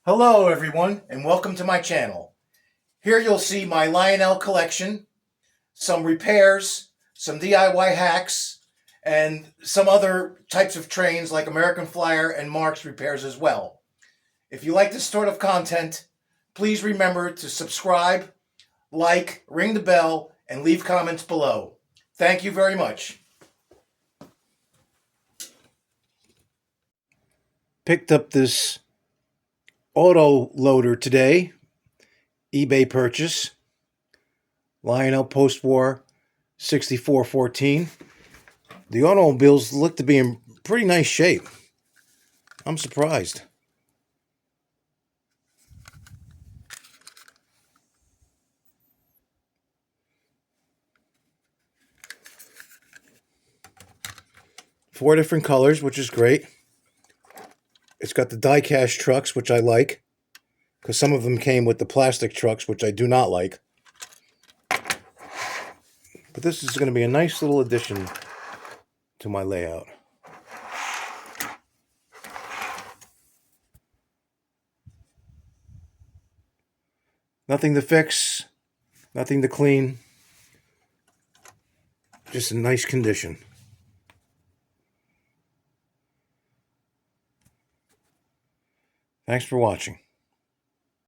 Hello everyone and welcome to my channel. Here you'll see my LIONEL collection, some repairs, some DIY hacks, and some other types of trains like American Flyer and Marks repairs as well. If you like this sort of content, please remember to subscribe, like, ring the bell, and leave comments below. Thank you very much. Picked up this auto loader today, eBay purchase, LIONEL post-war 6414. The automobiles look to be in pretty nice shape. I'm surprised. Four different colors, which is great. It's got the die-cast trucks, which I like, because some of them came with the plastic trucks, which I do not like. But this is going to be a nice little addition to my layout. Nothing to fix, nothing to clean, just in nice condition. Thanks for watching.